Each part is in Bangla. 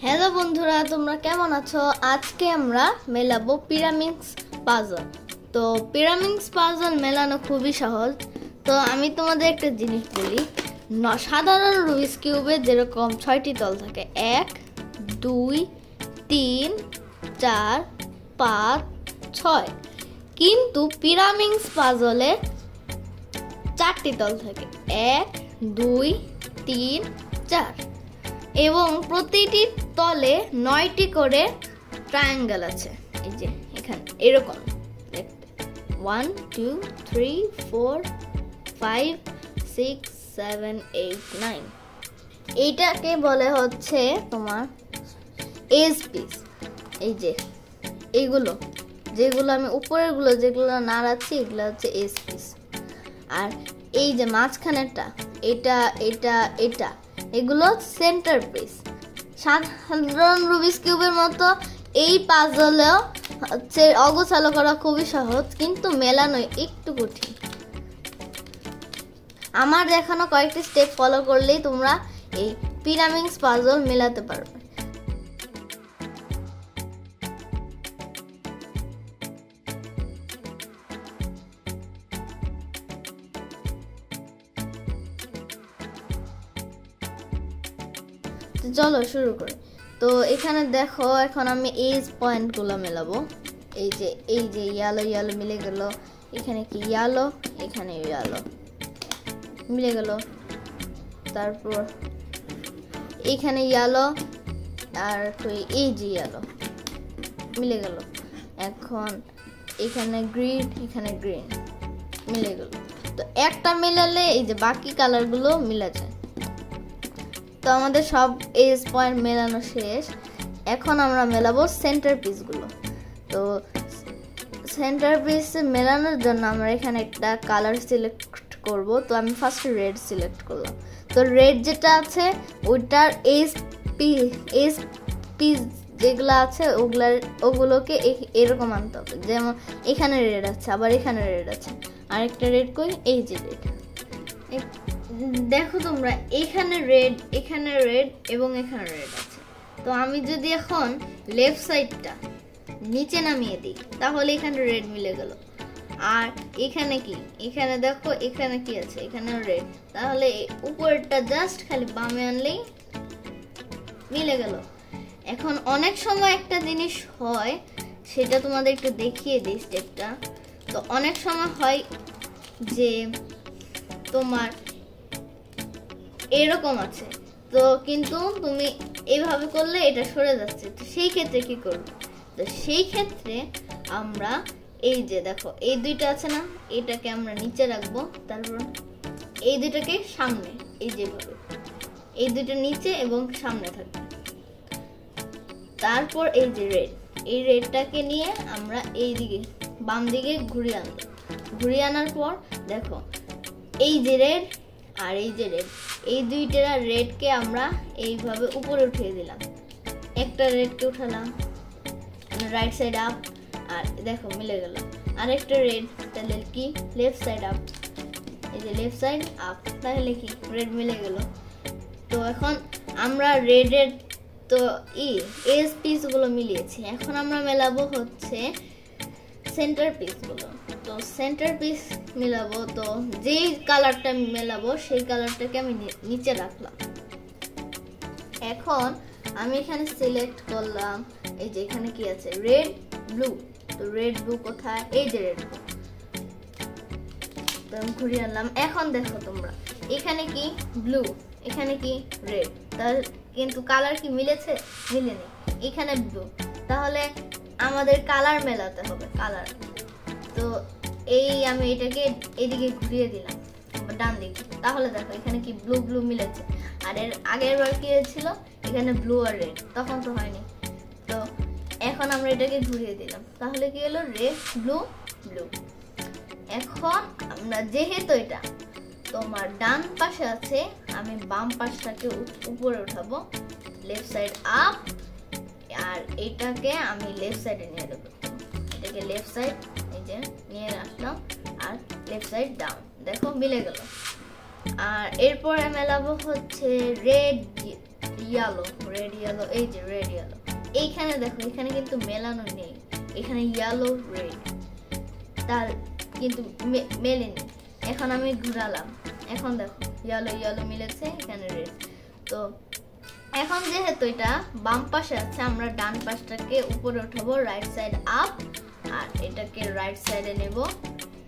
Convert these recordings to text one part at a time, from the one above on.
হ্যালো বন্ধুরা, তোমরা কেমন আছো? আজকে আমরা মেলাবো পিরামিক্স পাজল। তো পিরামিক্স পাজল মেলানো খুবই সহজ। তো আমি তোমাদের একটা জিনিস বলি, সাধারণ রুবিক্স কিউবে যেরকম 6টি তল থাকে, 1 2 3 4 5 6, কিন্তু পিরামিক্স পাজলে 4টি তল থাকে, 1 2 3 4, এবং প্রতিটি তলে 9টি করে ট্রায়াঙ্গেল আছে। এই যে এখানে এরকম দেখতে 1 2 3 4 5 6 7 8 9। এইটাকে বলে হচ্ছে তোমার এজ পিস। এই যে এইগুলো যেগুলো আমি উপরের গুলো যেগুলো নাড়াচ্ছি এগুলো হচ্ছে এজ পিস। আর এই যে মাঝখানেরটা এটা এটা এটা এগুলো সেন্টার পিস। সাধারণ রুবিক্স কিউবের মতো এই পাজলেও হচ্ছে অগোছালো করা খুবই সহজ, কিন্তু মেলানো একটু কঠিন। আমার দেখানো কয়েকটি স্টেপ ফলো করলেই তোমরা এই পিরামিক্স পাজল মেলাতে পারবে। চলো শুরু করি। তো এখানে দেখো, এখন আমি এজ পয়েন্টগুলো মেলাবো। এই যে ইয়ালো ইয়ালো মিলে গেল, এখানে কি ইয়ালো, এখানে ইয়ালো মিলে গেল, তারপর এখানে ইয়ালো আর এই যে ইয়ালো মিলে গেল। এখন এখানে গ্রিন, এখানে গ্রিন মিলে গেল। তো একটা মেলালে এই যে বাকি কালারগুলো মিলে যায়। তো আমাদের সব এজ পয়েন্ট মেলানো শেষ। এখন আমরা মেলাবো সেন্টার পিসগুলো। তো সেন্টার পিস মেলানোর জন্য আমরা এখানে একটা কালার সিলেক্ট করব। তো আমি ফার্স্ট রেড সিলেক্ট করলাম। তো রেড যেটা আছে ওইটার এজ পিস যেগুলো আছে ওগুলোকে এরকম আনতে হবে। যেমন এখানে রেড আছে, আবার এখানে রেড আছে, আরেকটা রেড কই, এই যে রেড। দেখো তোমরা, এখানে রেড, এখানে রেড এবং এখানে রেড আছে। তো আমি যদি এখন লেফট সাইডটা নিচে নামিয়ে দিই তাহলে এখানে রেড মিলে গেল। আর এখানে কি, এখানে দেখো এখানে কি আছে, এখানে রেড। তাহলে উপরটা জাস্ট খালি বামে আনলেই মিলে গেল। এখন অনেক সময় একটা জিনিস হয়, সেটা তোমাদের একটু দেখিয়ে দিই স্টেপটা। তো অনেক সময় হয় যে তোমার এরকম আছে, তো কিন্তু তুমি এইভাবে করলে এটা সরে যাচ্ছে। তো সেই ক্ষেত্রে কি করবে? তো সেই ক্ষেত্রে আমরা এই যে দেখো এই দুইটা আছে না, এটাকে আমরা নিচে রাখবো, তারপর এই দুইটাকে সামনে, এই যেভাবে এই দুইটা নিচে এবং সামনে থাকবে। তারপর এই যে রেড, এই রেডটাকে নিয়ে আমরা এই দিকে বাম দিকে ঘুরিয়ে আনবো। ঘুরিয়ে আনার পর দেখো এই যে রেড আর এই যে রেড, এই দুইটা রেডকে আমরা এইভাবে উপরে উঠিয়ে দিলাম। একটা রেডকে উঠালাম রাইট সাইড আপ, আর দেখো মিলে গেল। আরেকটা রেড, তাহলে কি লেফট সাইড আপ, এই যে লেফট সাইড আপ, তাহলে কি রেড মিলে গেল। তো এখন আমরা রেডের তো এজ পিসগুলো মিলিয়েছি। এখন আমরা মেলাবো হচ্ছে সেন্টার পিসগুলো। তো সেন্টার পিস মেলাবো, তো যেই কালারটা মেলাবো সেই কালারটাকে আমি নিচে রাখলাম। এখন আমি এখানে সিলেক্ট করলাম, এই যে এখানে কি আছে, রেড ব্লু। তো রেড ব্লু কোথায়, এই যে রেড ব্লু। তো আমি ঘুরিয়ে আনলাম। এখন দেখো তোমরা, এখানে কি ব্লু, এখানে কি রেড, তাহলে কিন্তু কালার কি মিলেছে? মিলেনি। এখানে ব্লু, তাহলে আমাদের কালার মেলাতে হবে, কালার। তো এই আমি এটাকে এদিকে ঘুরিয়ে দিলাম ডান দিকে, তাহলে দেখো এখানে কি ব্লু ব্লু মিলেছে। আর এর আগের বার কি হয়েছিল, এখানে ব্লু আর রেড, তখন তো হয়নি। তো এখন আমরা এটাকে ঘুরিয়ে দিলাম, তাহলে কি হলো, রেড ব্লু ব্লু। এখন আমরা যেহেতু এটা তোমার ডান পাশে আছে, আমি বাম পাশটাকে উপরে উঠাবো, লেফট সাইড আপ, আর এটাকে আমি লেফট সাইডে নিয়ে দেবো। এটাকে লেফট সাইড এই যে নিয়ে আসলাম, আর লেফট সাইড ডাউন, দেখো মিলে গেল। আর এরপরে মেলাবো হচ্ছে রেড ইয়েলো, রেড ইয়েলো, এই যে রেড ইয়েলো। এইখানে দেখো এখানে কিন্তু মেলানো নেই, এখানে ইয়েলো রেড, তার কিন্তু মেলেনি। এখন আমি ঘুরালাম, এখন দেখো ইয়েলো ইয়েলো মিলেছে, এখানে রেড। তো এখন যেহেতু এটা বাম পাশে আছে, আমরা ডান পাশটাকে উপরে উঠাবো, রাইট সাইড আপ, আর এটাকে রাইট সাইডে নেব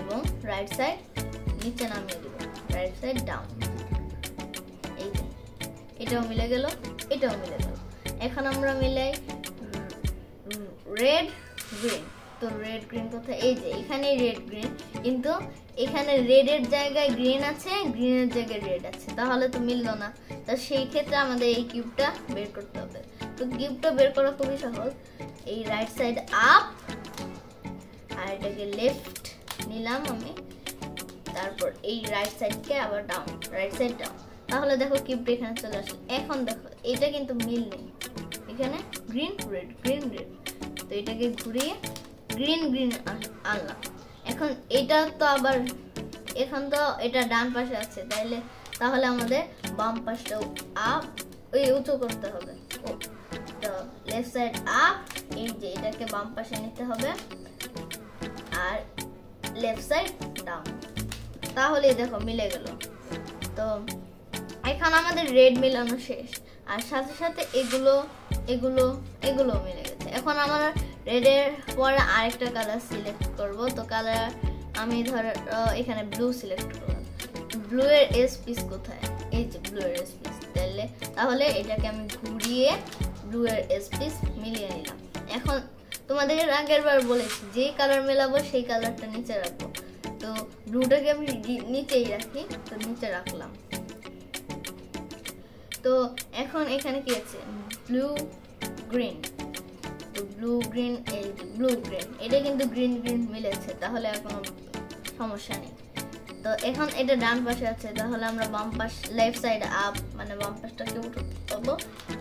এবং রাইট সাইড নিচে নামিয়ে দেব, রাইট সাইড ডাউন। এই যে এটাও মিলে গেল, এটাও মিলে গেল। এখন আমরা মিলাই রেড গ্রিন। তো রেড গ্রিন কোথায়? এই যে এখানে রেড গ্রিন, কিন্তু এখানে রেডের জায়গায় গ্রিন আছে, গ্রিনের জায়গায় রেড আছে, তাহলে তো মিললো না। তো সেই ক্ষেত্রে আমাদের এই কিউবটা বের করতে হবে। তো কিউবটা বের করা খুবই সহজ। এই রাইট সাইড আপ আর এটাকে লেফট নিলাম আমি, তারপর এই রাইট সাইডকে আবার ডাউন, রাইট সাইড ডাউন। তাহলে দেখো কিউবটা এখানে চলে আসলো। এখন দেখো এটা কিন্তু মিল নেই, এখানে গ্রিন রেড গ্রিন রেড। তো এটাকে ঘুরিয়ে গ্রিন গ্রিন আনলাম। এখন এটা তো আবার, এখন তো এটা ডান পাশে আছে, তাহলে আমাদের বাম পাশটাও আপ উঁচু করতে হবে। তো লেফট সাইড আপ, এই যে এটাকে বাম পাশে নিতে হবে, আর লেফট সাইড ডাউন। তাহলে দেখো মিলে গেল। তো এখন আমাদের রেড মিলানো শেষ, আর সাথে সাথে এগুলো এগুলো এগুলো মিলে গেছে। এখন আমরা রেডের পরে আরেকটা কালার সিলেক্ট করব। তো কালার আমি ধরো এখানে ব্লু সিলেক্ট করলাম। ব্লু এর এস পিস কোথায়? এই যে ব্লু এর এস পিস। তাহলে এটাকে আমি ঘুরিয়ে ব্লু এর এস পিস মিলিয়ে নিলাম। এখন তোমাদের আগের বার বলেছি যে কালার মেলাবো সেই কালারটা নিচে রাখবো। তো ব্লুটাকে আমি নিচেই রাখি, তো নিচে রাখলাম। তো এখন এখানে কি আছে? Blue green. তো ব্লু গ্রিন, এই ব্লু গ্রিন, এটা কিন্তু গ্রিন গ্রিন মিলেছে, তাহলে আর কোনো সমস্যা নেই। তো এখন এটা ডান পাশে আছে, তাহলে আমরা বাম পাশ লেফট সাইড আপ, মানে বাম পাশটাকে উঠাবো,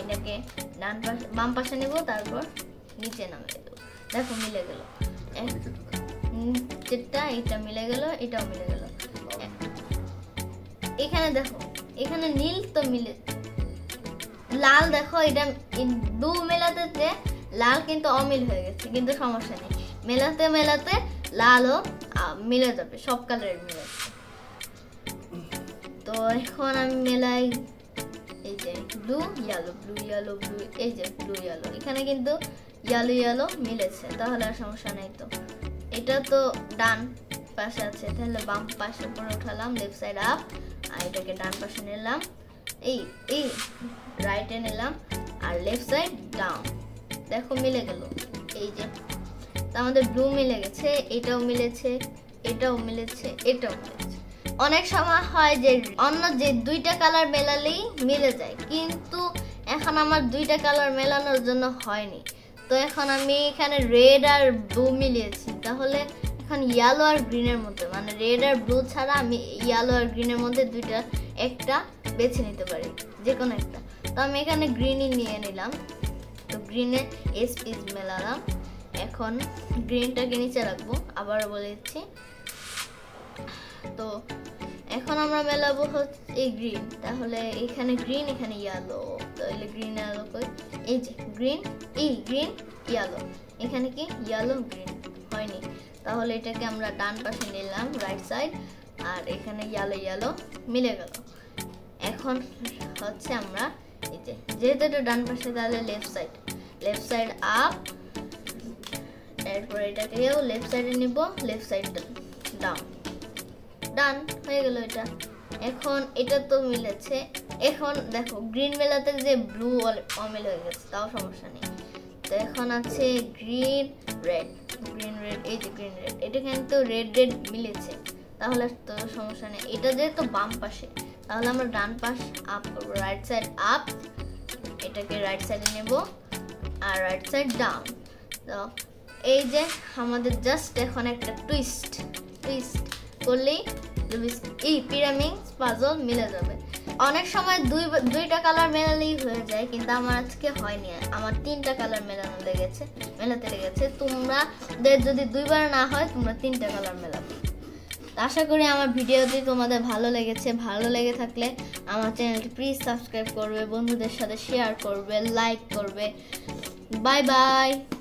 এটাকে ডান পাশে বাম পাশে নেব, তারপর নিচে নামিয়ে দেবো। দেখো মিলে গেল, যেটা এটা মিলে গেল, এটাও মিলে গেল। এখানে দেখো এখানে নীল তো মিলে, লাল দেখো এটা ব্লু মেলাতে লাল কিন্তু অমিল হয়ে গেছে, কিন্তু সমস্যা নেই, মেলাতে মেলাতে লালও মিলে যাবে, সব কালারের মিলে। তো এখন আমি মেলাই এই যে blue yellow, blue yellow, blue, এই যে ব্লু ইয়েলো, এখানে কিন্তু ইয়েলো ইয়েলো মিলেছে, তাহলে আর সমস্যা নেই। তো এটা তো ডান পাশে আছে, তাহলে বাম পাশে উপরে উঠালাম, লেফট সাইড আপ, আর এটাকে ডান পাশে নিলাম, এই রাইটে নিলাম, আর লেফট সাইড ডাউন। দেখো মিলে গেল। এই যে আমাদের ব্লু মিলে গেছে, এটাও মিলেছে, এটাও মিলেছে, এটাও মিলেছে। অনেক সময় হয় যে অন্য যে দুইটা কালার মেলালেই মিলে যায়, কিন্তু এখন আমার দুইটা কালার মেলানোর জন্য হয়নি। তো এখন আমি এখানে রেড আর ব্লু মিলিয়েছি, তাহলে এখন ইয়েলো আর গ্রিনের মধ্যে, মানে রেড আর ব্লু ছাড়া আমি ইয়েলো আর গ্রিনের মধ্যে দুইটা একটা বেছে নিতে পারি, যে কোনো একটা। তো আমি এখানে গ্রিনই নিয়ে নিলাম। তো গ্রিনে এস পিস মেলালাম। এখন গ্রিনটাকে নিচে রাখবো, আবার বলে দিচ্ছি। তো এখন আমরা মেলাবো হচ্ছে এই গ্রিন, তাহলে এখানে গ্রিন, এখানে ইয়েলো, তাহলে গ্রিন ইয়েলো কই, এই যে গ্রিন, এই গ্রিন ইয়েলো, এখানে কি ইয়েলো গ্রিন হয়নি, তাহলে এটাকে আমরা ডান পাশে নিলাম, রাইট সাইড, আর এখানে ইয়েলো ইয়েলো মিলে গেল। এখন হচ্ছে আমরা এই যে যেহেতু এটা ডান পাশে, তাহলে লেফট সাইড আপ, এরপর এটাকেও লেফট সাইডে নিব, লেফট সাইড ডাউন, ডান হয়ে গেল এটা। এখন এটা তো মিলেছে, এখন দেখো গ্রিন মেলাতে যে ব্লু অমিল হয়ে গেছে, তাও সমস্যা নেই। তো এখন আছে গ্রিন রেড, গ্রিন রেড, এই যে গ্রিন রেড, এটা কিন্তু রেড রেড মিলেছে, তাহলে তো সমস্যা নেই। এটা যেহেতু বাম পাশে, তাহলে আমরা ডান পাশ আপ করবো, রাইট সাইড আপ, এটাকে রাইট সাইডে নেব, আর রাইট সাইড ডাউন। তো এই যে আমাদের জাস্ট এখন একটা টুইস্ট করলেই এই পিরামিক্স পাজল মিলে যাবে। অনেক সময় দুইটা কালার মেলালেই হয়ে যায়, কিন্তু আমার আজকে হয়নি, আমার 3টা কালার মেলাতে লেগেছে। তোমরা যদি 2বার না হয়, তোমরা 3টা কালার মেলাবে। আশা করি আমার ভিডিওটি তোমাদের ভালো লেগেছে। ভালো লেগে থাকলে আমার চ্যানেলটি প্লিজ সাবস্ক্রাইব করবে, বন্ধুদের সাথে শেয়ার করবে, লাইক করবে। Bye bye.